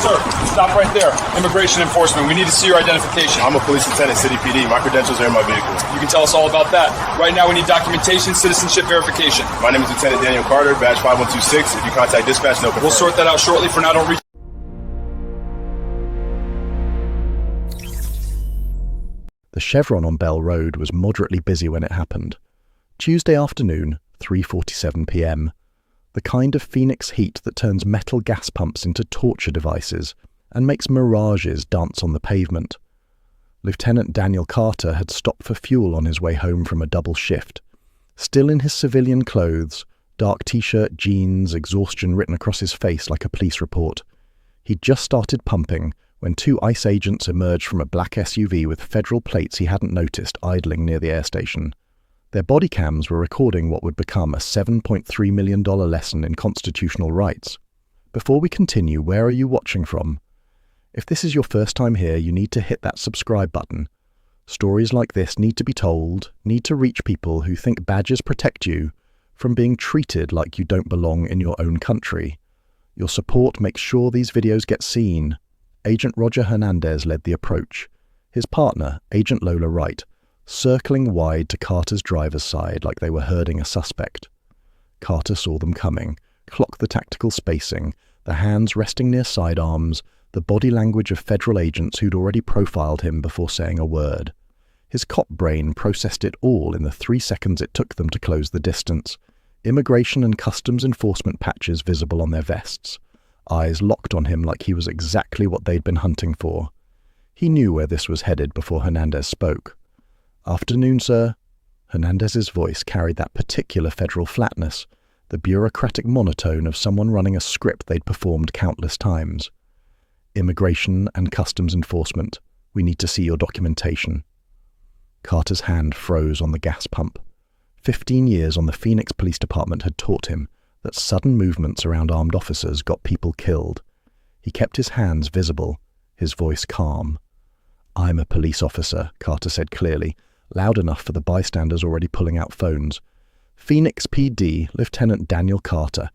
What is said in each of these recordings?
Sir, stop right there. Immigration enforcement. We need to see your identification. I'm a police lieutenant, City PD. My credentials are in my vehicle. You can tell us all about that. Right now, we need documentation, citizenship verification. My name is Lieutenant Daniel Carter, badge 5126. If you contact dispatch, no confirm. We'll sort that out shortly. For now, don't reach. The Chevron on Bell Road was moderately busy when it happened. Tuesday afternoon, 3:47 p.m. The kind of Phoenix heat that turns metal gas pumps into torture devices and makes mirages dance on the pavement. Lieutenant Daniel Carter had stopped for fuel on his way home from a double shift. Still in his civilian clothes, dark t-shirt, jeans, exhaustion written across his face like a police report. He'd just started pumping when two ICE agents emerged from a black SUV with federal plates he hadn't noticed idling near the air station. Their body cams were recording what would become a $7.3 million lesson in constitutional rights. Before we continue, where are you watching from? If this is your first time here, you need to hit that subscribe button. Stories like this need to be told, need to reach people who think badges protect you from being treated like you don't belong in your own country. Your support makes sure these videos get seen. Agent Roger Hernandez led the approach. His partner, Agent Lola Wright, circling wide to Carter's driver's side like they were herding a suspect. Carter saw them coming, clocked the tactical spacing, the hands resting near sidearms, the body language of federal agents who'd already profiled him before saying a word. His cop brain processed it all in the 3 seconds it took them to close the distance. Immigration and customs enforcement patches visible on their vests. Eyes locked on him like he was exactly what they'd been hunting for. He knew where this was headed before Hernandez spoke. "Afternoon, sir." Hernandez's voice carried that particular federal flatness, the bureaucratic monotone of someone running a script they'd performed countless times. "Immigration and customs enforcement. We need to see your documentation." Carter's hand froze on the gas pump. 15 years on the Phoenix Police Department had taught him that sudden movements around armed officers got people killed. He kept his hands visible, his voice calm. "I'm a police officer," Carter said clearly, loud enough for the bystanders already pulling out phones. "Phoenix PD, Lieutenant Daniel Carter.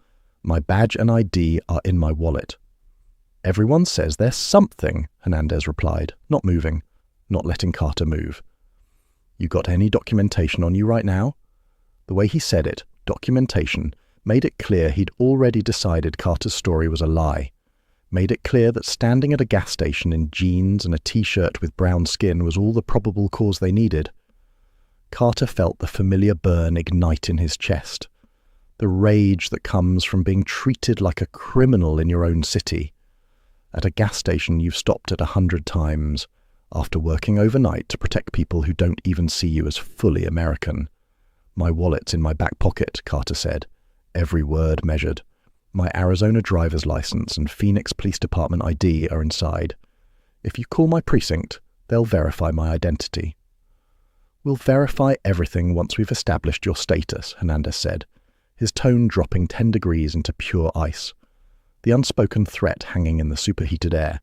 My badge and ID are in my wallet." "Everyone says there's something," Hernandez replied, not moving, not letting Carter move. "You got any documentation on you right now?" The way he said it, documentation, made it clear he'd already decided Carter's story was a lie. Made it clear that standing at a gas station in jeans and a t-shirt with brown skin was all the probable cause they needed. Carter felt the familiar burn ignite in his chest. The rage that comes from being treated like a criminal in your own city. At a gas station you've stopped at 100 times, after working overnight to protect people who don't even see you as fully American. "My wallet's in my back pocket," Carter said, every word measured. "My Arizona driver's license and Phoenix Police Department ID are inside. If you call my precinct, they'll verify my identity." "We'll verify everything once we've established your status," Hernandez said, his tone dropping 10 degrees into pure ice. The unspoken threat hanging in the superheated air.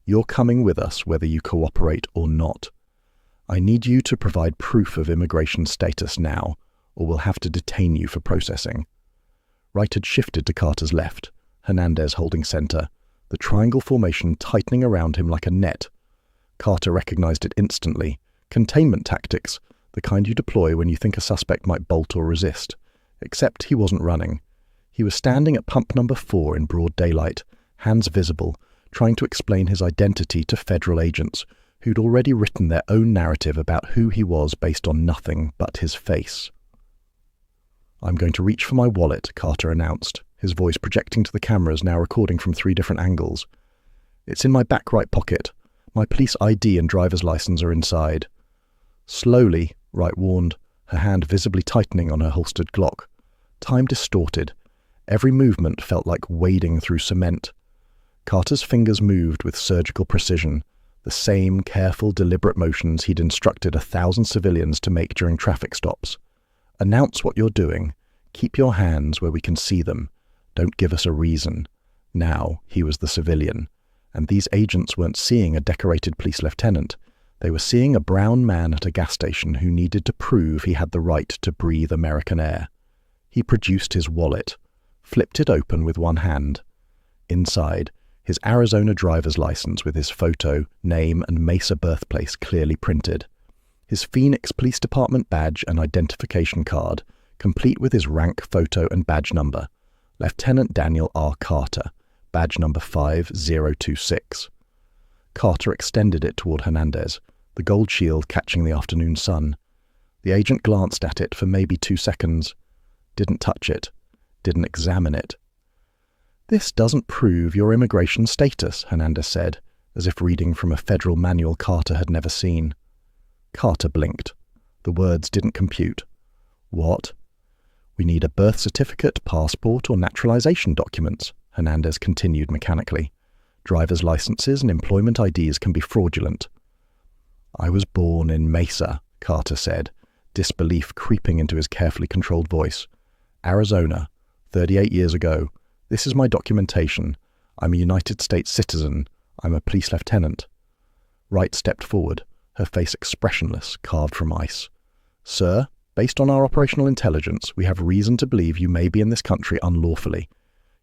"You're coming with us whether you cooperate or not. I need you to provide proof of immigration status now, or we'll have to detain you for processing." Wright had shifted to Carter's left, Hernandez holding center, the triangle formation tightening around him like a net. Carter recognized it instantly. Containment tactics, the kind you deploy when you think a suspect might bolt or resist. Except he wasn't running. He was standing at pump number 4 in broad daylight, hands visible, trying to explain his identity to federal agents who'd already written their own narrative about who he was based on nothing but his face. "I'm going to reach for my wallet," Carter announced, his voice projecting to the cameras now recording from 3 different angles. "It's in my back right pocket. My police ID and driver's license are inside." "Slowly," Wright warned, her hand visibly tightening on her holstered Glock. Time distorted. Every movement felt like wading through cement. Carter's fingers moved with surgical precision, the same careful, deliberate motions he'd instructed 1,000 civilians to make during traffic stops. "Announce what you're doing. Keep your hands where we can see them. Don't give us a reason." Now he was the civilian, and these agents weren't seeing a decorated police lieutenant. They were seeing a brown man at a gas station who needed to prove he had the right to breathe American air. He produced his wallet, flipped it open with one hand. Inside, his Arizona driver's license with his photo, name, and Mesa birthplace clearly printed, his Phoenix Police Department badge and identification card, complete with his rank, photo, and badge number, Lieutenant Daniel R. Carter, badge number 5026. Carter extended it toward Hernandez, the gold shield catching the afternoon sun. The agent glanced at it for maybe 2 seconds, didn't touch it, didn't examine it. "This doesn't prove your immigration status," Hernandez said, as if reading from a federal manual Carter had never seen. Carter blinked. The words didn't compute. "What?" "We need a birth certificate, passport, or naturalization documents," Hernandez continued mechanically. "Driver's licenses and employment IDs can be fraudulent." "I was born in Mesa," Carter said, disbelief creeping into his carefully controlled voice. "Arizona, 38 years ago. This is my documentation. I'm a United States citizen. I'm a police lieutenant." Wright stepped forward, her face expressionless, carved from ice. "Sir, based on our operational intelligence, we have reason to believe you may be in this country unlawfully.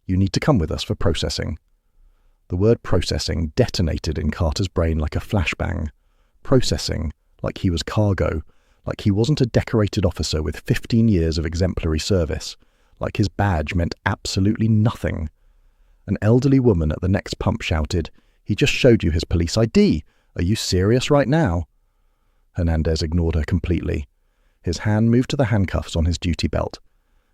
You need to come with us for processing." The word processing detonated in Carter's brain like a flashbang. Processing, like he was cargo, like he wasn't a decorated officer with 15 years of exemplary service, like his badge meant absolutely nothing. An elderly woman at the next pump shouted, "He just showed you his police ID. Are you serious right now?" Hernandez ignored her completely. His hand moved to the handcuffs on his duty belt,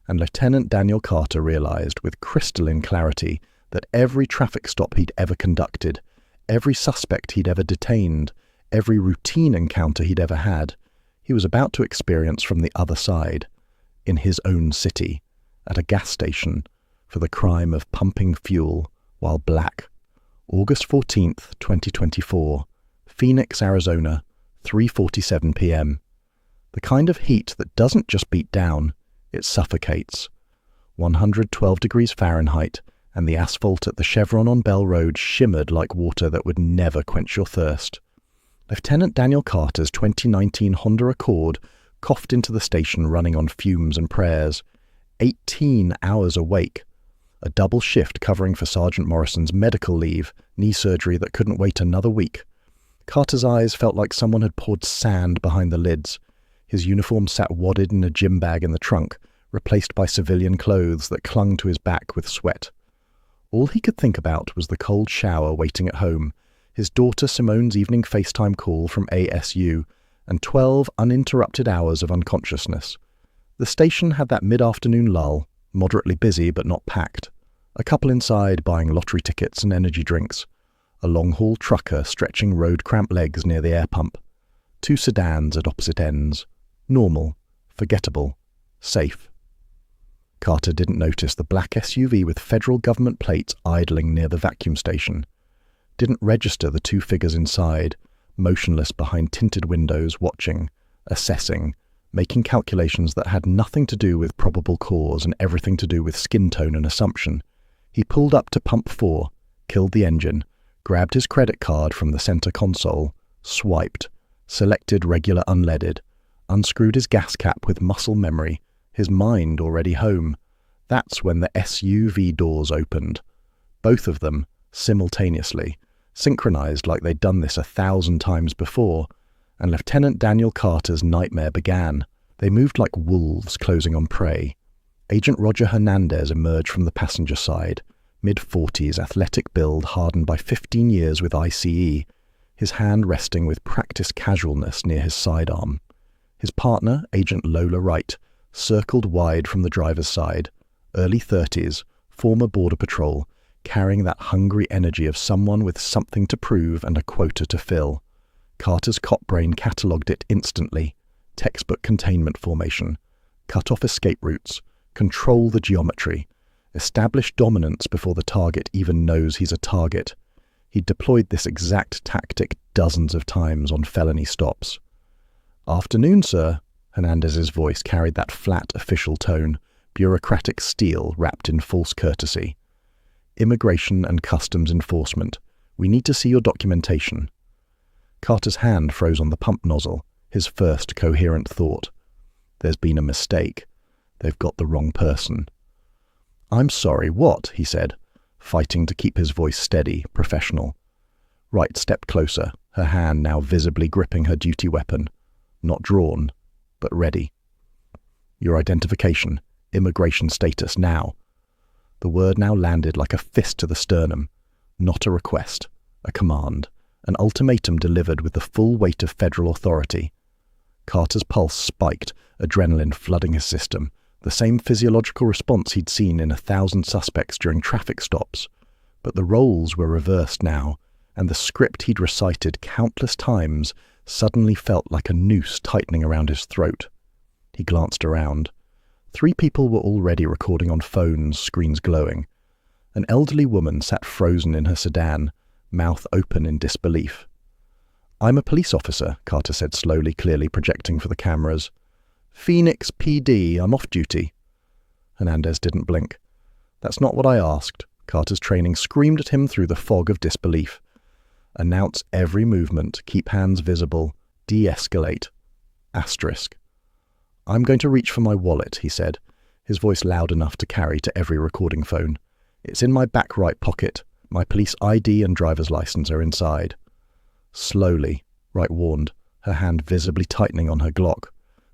and Lieutenant Daniel Carter realized with crystalline clarity that every traffic stop he'd ever conducted, every suspect he'd ever detained, every routine encounter he'd ever had, he was about to experience from the other side, in his own city, at a gas station, for the crime of pumping fuel while black. August 14th, 2024, Phoenix, Arizona, 3:47 p.m. The kind of heat that doesn't just beat down, it suffocates. 112 degrees Fahrenheit, and the asphalt at the Chevron on Bell Road shimmered like water that would never quench your thirst. Lieutenant Daniel Carter's 2019 Honda Accord coughed into the station running on fumes and prayers. 18 hours awake. A double shift covering for Sergeant Morrison's medical leave, knee surgery that couldn't wait another week. Carter's eyes felt like someone had poured sand behind the lids. His uniform sat wadded in a gym bag in the trunk, replaced by civilian clothes that clung to his back with sweat. All he could think about was the cold shower waiting at home, his daughter Simone's evening FaceTime call from ASU, and 12 uninterrupted hours of unconsciousness. The station had that mid-afternoon lull, moderately busy but not packed. A couple inside buying lottery tickets and energy drinks. A long-haul trucker stretching road-cramped legs near the air pump. 2 sedans at opposite ends. Normal, forgettable, safe. Carter didn't notice the black SUV with federal government plates idling near the vacuum station. Didn't register the 2 figures inside, motionless behind tinted windows, watching, assessing, making calculations that had nothing to do with probable cause and everything to do with skin tone and assumption. He pulled up to pump 4, killed the engine, grabbed his credit card from the center console, swiped, selected regular unleaded, unscrewed his gas cap with muscle memory, his mind already home. That's when the SUV doors opened. Both of them, simultaneously, synchronized like they'd done this 1,000 times before, and Lieutenant Daniel Carter's nightmare began. They moved like wolves closing on prey. Agent Roger Hernandez emerged from the passenger side, mid-40s, athletic build hardened by 15 years with ICE, his hand resting with practiced casualness near his sidearm. His partner, Agent Lola Wright, circled wide from the driver's side, early 30s, former Border Patrol, carrying that hungry energy of someone with something to prove and a quota to fill. Carter's cop brain catalogued it instantly. Textbook containment formation. Cut off escape routes. Control the geometry. Establish dominance before the target even knows he's a target. He'd deployed this exact tactic dozens of times on felony stops. "Afternoon, sir." Hernandez's voice carried that flat official tone, bureaucratic steel wrapped in false courtesy. "Immigration and Customs Enforcement. We need to see your documentation." Carter's hand froze on the pump nozzle, his first coherent thought. There's been a mistake. They've got the wrong person. "I'm sorry, what?" he said. fighting to keep his voice steady, professional. Wright stepped closer, her hand now visibly gripping her duty weapon. Not drawn, but ready. Your identification, immigration status now. The word now landed like a fist to the sternum. Not a request, a command, an ultimatum delivered with the full weight of federal authority. Carter's pulse spiked, adrenaline flooding his system, the same physiological response he'd seen in 1,000 suspects during traffic stops. But the roles were reversed now, and the script he'd recited countless times suddenly felt like a noose tightening around his throat. He glanced around. 3 people were already recording on phones, screens glowing. An elderly woman sat frozen in her sedan, mouth open in disbelief. "I'm a police officer," Carter said slowly, clearly projecting for the cameras. "Phoenix PD, I'm off duty." Hernandez didn't blink. "That's not what I asked." Carter's training screamed at him through the fog of disbelief. "Announce every movement, keep hands visible, de-escalate. Asterisk." "I'm going to reach for my wallet," he said, his voice loud enough to carry to every recording phone. "It's in my back right pocket. My police ID and driver's license are inside." Slowly, Wright warned, her hand visibly tightening on her Glock.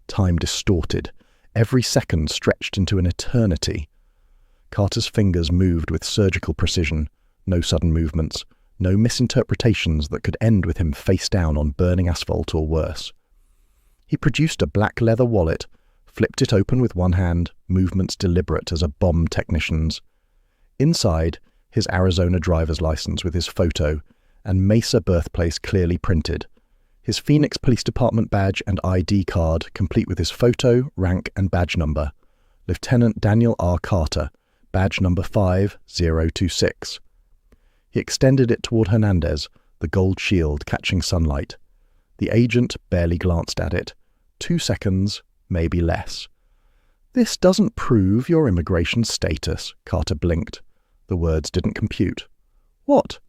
Time distorted. Every second stretched into an eternity. Carter's fingers moved with surgical precision. No sudden movements. No misinterpretations that could end with him face down on burning asphalt or worse. He produced a black leather wallet, flipped it open with one hand, movements deliberate as a bomb technician's. Inside, his Arizona driver's license with his photo, and Mesa birthplace clearly printed. His Phoenix Police Department badge and ID card, complete with his photo, rank, and badge number. Lieutenant Daniel R. Carter, badge number 5026. He extended it toward Hernandez, the gold shield catching sunlight. The agent barely glanced at it. 2 seconds, maybe less. "This doesn't prove your immigration status," Carter blinked. The words didn't compute. "What?"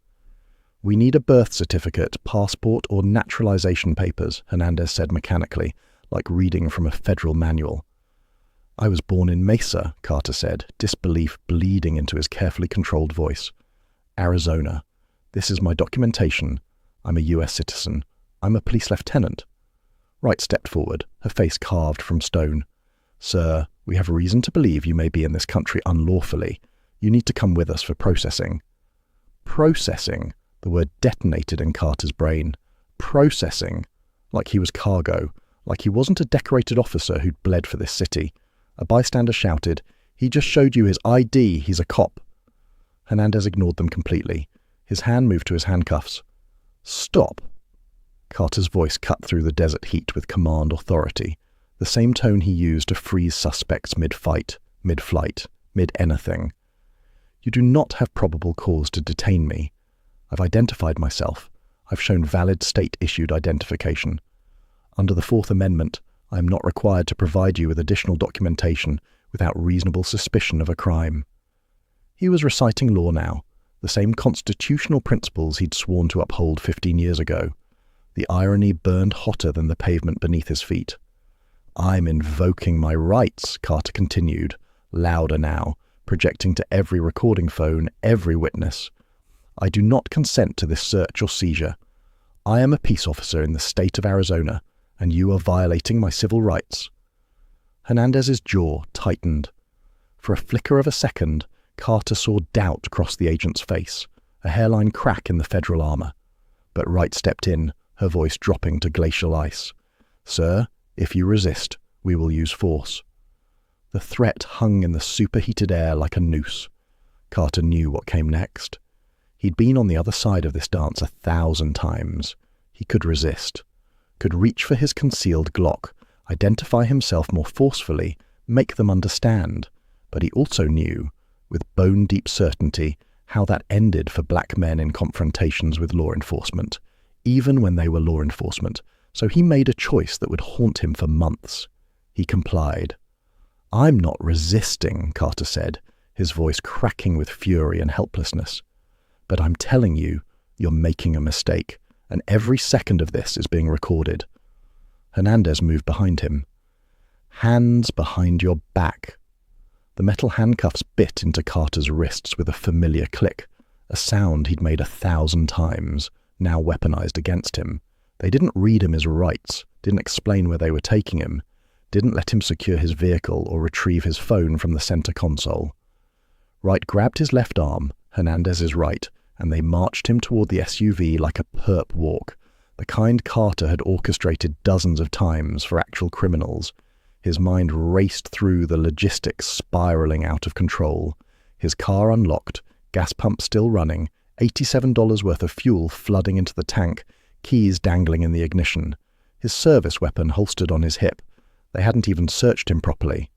"We need a birth certificate, passport, or naturalization papers," Hernandez said mechanically, like reading from a federal manual. "I was born in Mesa," Carter said, disbelief bleeding into his carefully controlled voice. "Arizona. This is my documentation. I'm a U.S. citizen. I'm a police lieutenant." Wright stepped forward, her face carved from stone. "Sir, we have reason to believe you may be in this country unlawfully. You need to come with us for processing." Processing. The word detonated in Carter's brain. Processing. Like he was cargo. Like he wasn't a decorated officer who'd bled for this city. A bystander shouted, "He just showed you his ID. He's a cop." Hernandez ignored them completely. His hand moved to his handcuffs. "Stop." Carter's voice cut through the desert heat with command authority, the same tone he used to freeze suspects mid-fight, mid-flight, mid-anything. "You do not have probable cause to detain me. I've identified myself. I've shown valid state-issued identification. Under the Fourth Amendment, I am not required to provide you with additional documentation without reasonable suspicion of a crime." He was reciting law now, the same constitutional principles he'd sworn to uphold 15 years ago. The irony burned hotter than the pavement beneath his feet. "I'm invoking my rights," Carter continued, louder now, projecting to every recording phone, every witness. "I do not consent to this search or seizure. I am a peace officer in the state of Arizona, and you are violating my civil rights." Hernandez's jaw tightened. For a flicker of a second, Carter saw doubt cross the agent's face, a hairline crack in the federal armor. But Wright stepped in, her voice dropping to glacial ice. "Sir, if you resist, we will use force." The threat hung in the superheated air like a noose. Carter knew what came next. He'd been on the other side of this dance 1,000 times. He could resist, could reach for his concealed Glock, identify himself more forcefully, make them understand. But he also knew, with bone-deep certainty, how that ended for black men in confrontations with law enforcement, even when they were law enforcement. So he made a choice that would haunt him for months. He complied. "I'm not resisting," Carter said, his voice cracking with fury and helplessness. "But I'm telling you, you're making a mistake, and every second of this is being recorded." Hernandez moved behind him. "Hands behind your back." The metal handcuffs bit into Carter's wrists with a familiar click, a sound he'd made 1,000 times, now weaponized against him. They didn't read him his rights, didn't explain where they were taking him, didn't let him secure his vehicle or retrieve his phone from the center console. Wright grabbed his left arm, Hernandez's right, and they marched him toward the SUV like a perp walk, the kind Carter had orchestrated dozens of times for actual criminals. His mind raced through the logistics spiraling out of control. His car unlocked, gas pump still running, $87 worth of fuel flooding into the tank, keys dangling in the ignition. His service weapon holstered on his hip. They hadn't even searched him properly.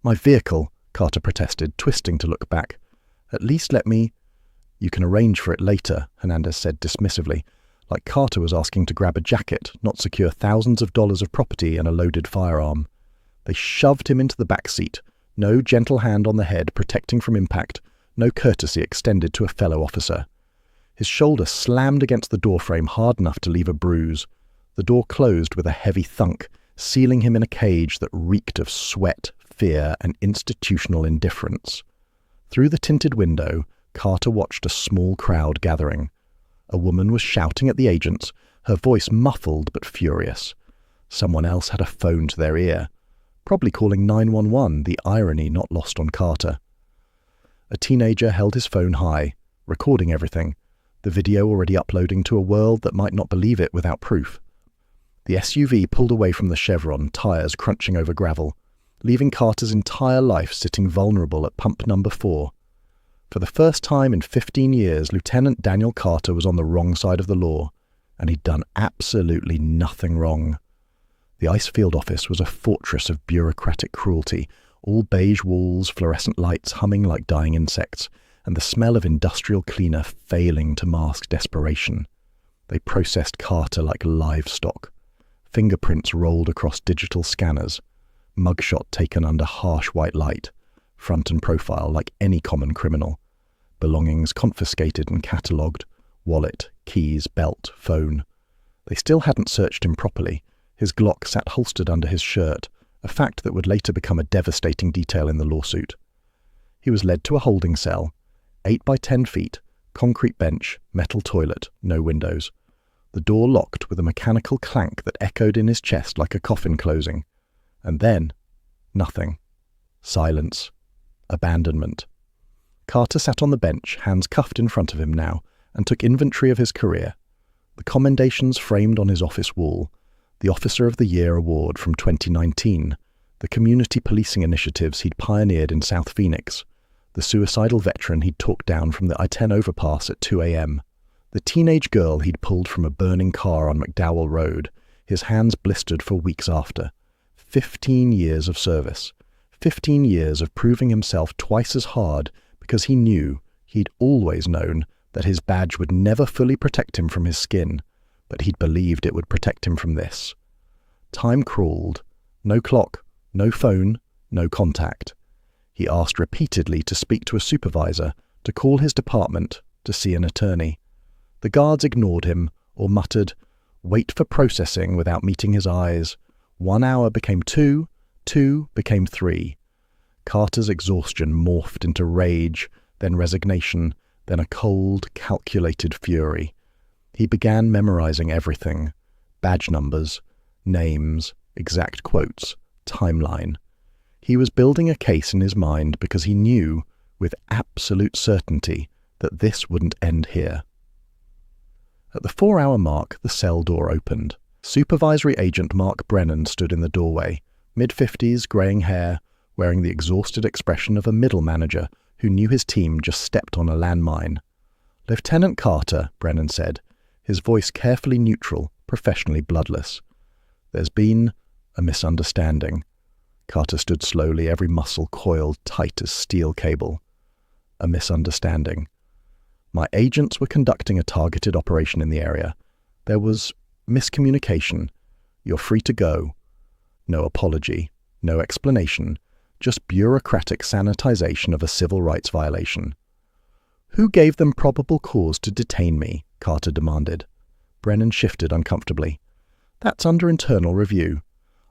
"My vehicle," Carter protested, twisting to look back. "At least let me—" "You can arrange for it later," Hernandez said dismissively, like Carter was asking to grab a jacket, not secure thousands of dollars of property and a loaded firearm. They shoved him into the back seat, no gentle hand on the head protecting from impact, no courtesy extended to a fellow officer. His shoulder slammed against the doorframe hard enough to leave a bruise. The door closed with a heavy thunk, sealing him in a cage that reeked of sweat, fear, and institutional indifference. Through the tinted window, Carter watched a small crowd gathering. A woman was shouting at the agents, her voice muffled but furious. Someone else had a phone to their ear, probably calling 911, the irony not lost on Carter. A teenager held his phone high, recording everything, the video already uploading to a world that might not believe it without proof. The SUV pulled away from the chevron, tires crunching over gravel, leaving Carter's entire life sitting vulnerable at pump number 4. For the first time in 15 years, Lieutenant Daniel Carter was on the wrong side of the law, and he'd done absolutely nothing wrong. The Icefield office was a fortress of bureaucratic cruelty, all beige walls, fluorescent lights humming like dying insects, and the smell of industrial cleaner failing to mask desperation. They processed Carter like livestock. Fingerprints rolled across digital scanners, mugshot taken under harsh white light, front and profile like any common criminal, belongings confiscated and catalogued, wallet, keys, belt, phone. They still hadn't searched him properly. His Glock sat holstered under his shirt, a fact that would later become a devastating detail in the lawsuit. He was led to a holding cell, 8 by 10 feet, concrete bench, metal toilet, no windows. The door locked with a mechanical clank that echoed in his chest like a coffin closing. And then, nothing. Silence. Abandonment. Carter sat on the bench, hands cuffed in front of him now, and took inventory of his career. The commendations framed on his office wall, the Officer of the Year award from 2019, the community policing initiatives he'd pioneered in South Phoenix, the suicidal veteran he'd talked down from the I-10 overpass at 2 a.m., the teenage girl he'd pulled from a burning car on McDowell Road, his hands blistered for weeks after. 15 years of service. 15 years of proving himself twice as hard because he knew, he'd always known, that his badge would never fully protect him from his skin, but he'd believed it would protect him from this. Time crawled. No clock, no phone, no contact. He asked repeatedly to speak to a supervisor, to call his department, to see an attorney. The guards ignored him or muttered, "Wait for processing," without meeting his eyes. 1 hour became 2, 2 became 3. Carter's exhaustion morphed into rage, then resignation, then a cold, calculated fury. He began memorizing everything: badge numbers, names, exact quotes, timeline. He was building a case in his mind because he knew, with absolute certainty, that this wouldn't end here. At the 4-hour mark, the cell door opened. Supervisory Agent Mark Brennan stood in the doorway, mid-50s, greying hair, wearing the exhausted expression of a middle manager who knew his team just stepped on a landmine. "Lieutenant Carter," Brennan said, his voice carefully neutral, professionally bloodless. "There's been a misunderstanding." Carter stood slowly, every muscle coiled tight as steel cable. "A misunderstanding. My agents were conducting a targeted operation in the area. There was miscommunication. You're free to go." No apology, no explanation, just bureaucratic sanitization of a civil rights violation. "Who gave them probable cause to detain me?" Carter demanded. Brennan shifted uncomfortably. "That's under internal review.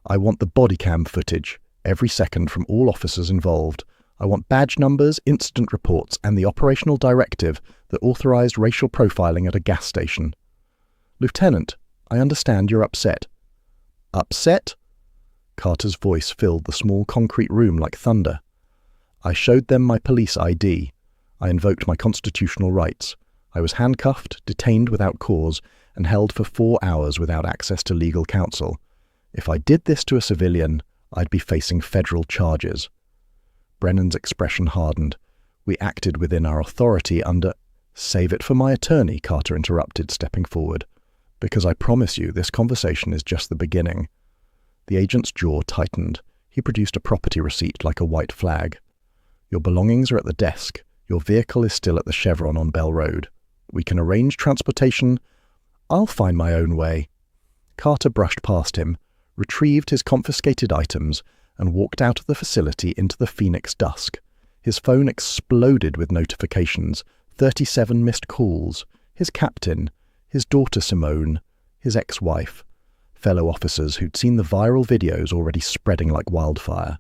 I want the bodycam footage, every second, from all officers involved. I want badge numbers, incident reports, and the operational directive that authorized racial profiling at a gas station. Lieutenant, I understand you're upset. Upset? Carter's voice filled the small concrete room like thunder. I showed them my police ID. I invoked my constitutional rights. I was handcuffed, detained without cause, and held for 4 hours without access to legal counsel. If I did this to a civilian, I'd be facing federal charges. Brennan's expression hardened. We acted within our authority under— Save it for my attorney, Carter interrupted, stepping forward. Because I promise you, this conversation is just the beginning. The agent's jaw tightened. He produced a property receipt like a white flag. Your belongings are at the desk. Your vehicle is still at the Chevron on Bell Road. We can arrange transportation. I'll find my own way. Carter brushed past him, retrieved his confiscated items, and walked out of the facility into the Phoenix dusk. His phone exploded with notifications, 37 missed calls, his captain, his daughter Simone, his ex-wife, fellow officers who'd seen the viral videos already spreading like wildfire.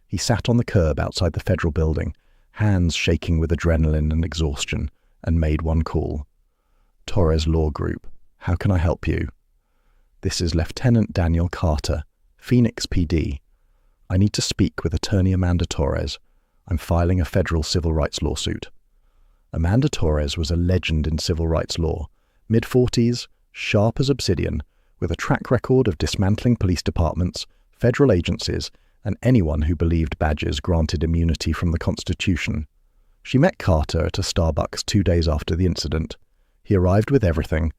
He sat on the curb outside the federal building, hands shaking with adrenaline and exhaustion, and made one call. Torres Law Group, how can I help you? This is Lieutenant Daniel Carter, Phoenix PD. I need to speak with attorney Amanda Torres. I'm filing a federal civil rights lawsuit. Amanda Torres was a legend in civil rights law, mid-40s, sharp as obsidian, with a track record of dismantling police departments, federal agencies, and anyone who believed badges granted immunity from the Constitution. She met Carter at a Starbucks 2 days after the incident. He arrived with everything: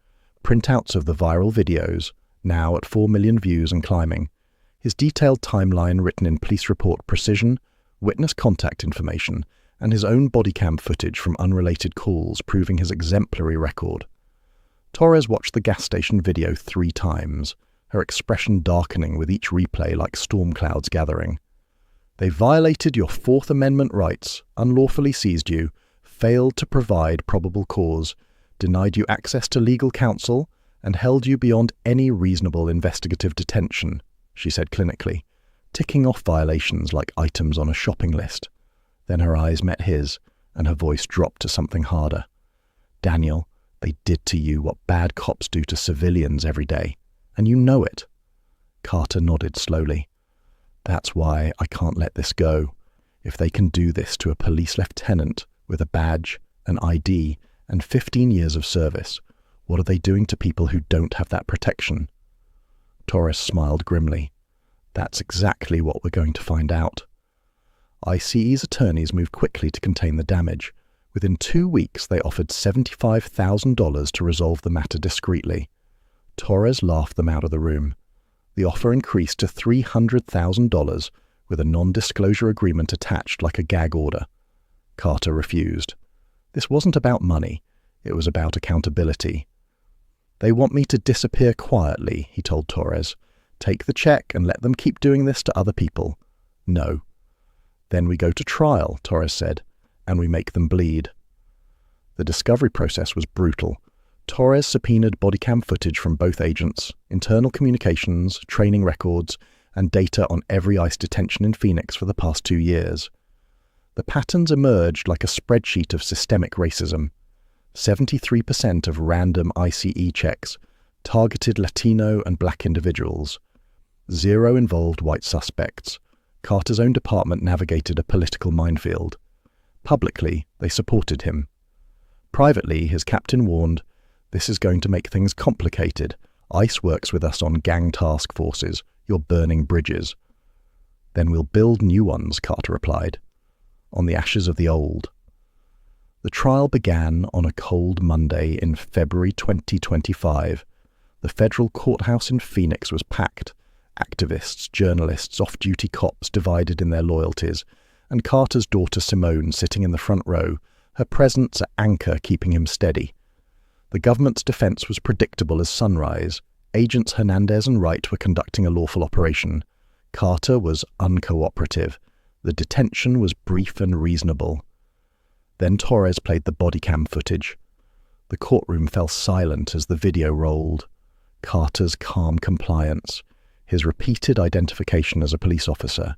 printouts of the viral videos, now at 4 million views and climbing, his detailed timeline written in police report precision, witness contact information, and his own bodycam footage from unrelated calls proving his exemplary record. Torres watched the gas station video 3 times, her expression darkening with each replay like storm clouds gathering. They violated your Fourth Amendment rights, unlawfully seized you, failed to provide probable cause, denied you access to legal counsel, and held you beyond any reasonable investigative detention, she said clinically, ticking off violations like items on a shopping list. Then her eyes met his, and her voice dropped to something harder. Daniel, they did to you what bad cops do to civilians every day, and you know it. Carter nodded slowly. That's why I can't let this go. If they can do this to a police lieutenant with a badge, an ID, and 15 years of service, what are they doing to people who don't have that protection? Torres smiled grimly. That's exactly what we're going to find out. ICE's attorneys moved quickly to contain the damage. Within 2 weeks, they offered $75,000 to resolve the matter discreetly. Torres laughed them out of the room. The offer increased to $300,000 with a non-disclosure agreement attached like a gag order. Carter refused. This wasn't about money. It was about accountability. They want me to disappear quietly, he told Torres. Take the check and let them keep doing this to other people. No. Then we go to trial, Torres said, and we make them bleed. The discovery process was brutal. Torres subpoenaed bodycam footage from both agents, internal communications, training records, and data on every ICE detention in Phoenix for the past 2 years. The patterns emerged like a spreadsheet of systemic racism. 73% of random ICE checks targeted Latino and black individuals. 0 involved white suspects. Carter's own department navigated a political minefield. Publicly, they supported him. Privately, his captain warned, "This is going to make things complicated. ICE works with us on gang task forces. You're burning bridges." "Then we'll build new ones," Carter replied, "on the ashes of the old." The trial began on a cold Monday in February 2025. The federal courthouse in Phoenix was packed. Activists, journalists, off-duty cops divided in their loyalties, and Carter's daughter Simone sitting in the front row, her presence an anchor keeping him steady. The government's defense was predictable as sunrise. Agents Hernandez and Wright were conducting a lawful operation. Carter was uncooperative. The detention was brief and reasonable. Then Torres played the bodycam footage. The courtroom fell silent as the video rolled. Carter's calm compliance, his repeated identification as a police officer,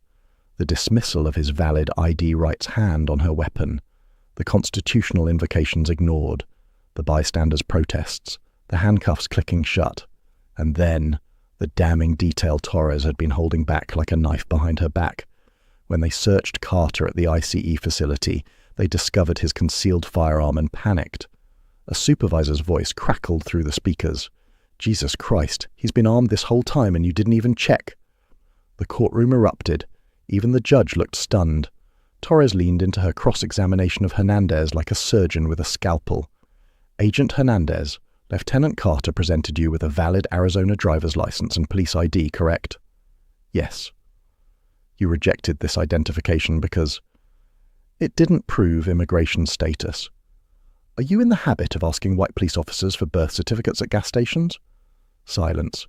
the dismissal of his valid ID rights hand on her weapon, the constitutional invocations ignored, the bystanders' protests, the handcuffs clicking shut, and then the damning detail Torres had been holding back like a knife behind her back. When they searched Carter at the ICE facility, they discovered his concealed firearm and panicked. A supervisor's voice crackled through the speakers. "Jesus Christ, he's been armed this whole time and you didn't even check." The courtroom erupted. Even the judge looked stunned. Torres leaned into her cross-examination of Hernandez like a surgeon with a scalpel. "Agent Hernandez, Lieutenant Carter presented you with a valid Arizona driver's license and police ID, correct?" "Yes." "You rejected this identification because it didn't prove immigration status." "Are you in the habit of asking white police officers for birth certificates at gas stations?" Silence.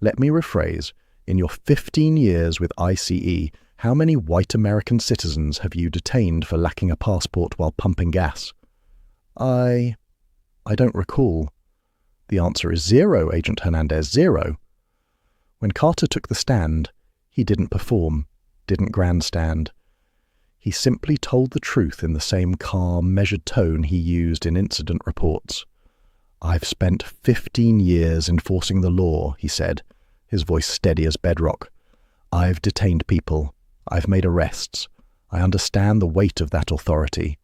"Let me rephrase. In your 15 years with ICE, how many white American citizens have you detained for lacking a passport while pumping gas?" I don't recall." "The answer is 0, Agent Hernandez, 0. When Carter took the stand, he didn't perform, didn't grandstand. He simply told the truth in the same calm, measured tone he used in incident reports. "I've spent 15 years enforcing the law," he said, his voice steady as bedrock. "I've detained people. I've made arrests. I understand the weight of that authority.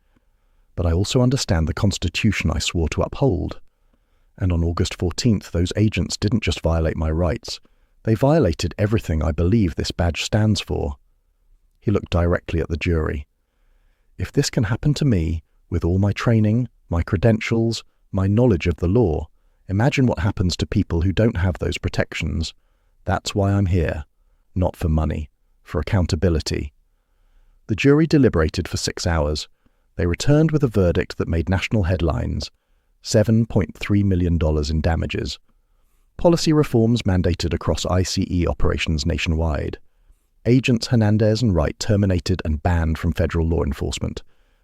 But I also understand the Constitution I swore to uphold. And on August 14th, those agents didn't just violate my rights. They violated everything I believe this badge stands for." He looked directly at the jury. "If this can happen to me, with all my training, my credentials, my knowledge of the law, imagine what happens to people who don't have those protections. That's why I'm here. Not for money, for accountability." The jury deliberated for 6 hours. They returned with a verdict that made national headlines: $7.3 million in damages. Policy reforms mandated across ICE operations nationwide. Agents Hernandez and Wright terminated and banned from federal law enforcement.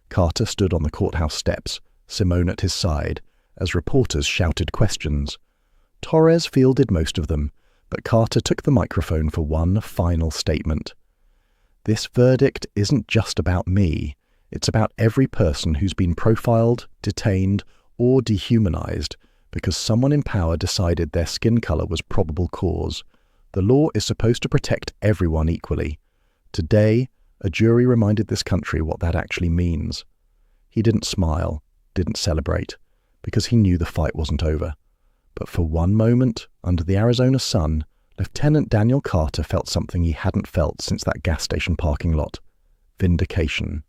Carter stood on the courthouse steps, Simone at his side, as reporters shouted questions. Torres fielded most of them, but Carter took the microphone for one final statement. "This verdict isn't just about me. It's about every person who's been profiled, detained, or dehumanized because someone in power decided their skin color was probable cause. The law is supposed to protect everyone equally. Today, a jury reminded this country what that actually means." He didn't smile, didn't celebrate, because he knew the fight wasn't over. But for one moment, under the Arizona sun, Lieutenant Daniel Carter felt something he hadn't felt since that gas station parking lot: vindication.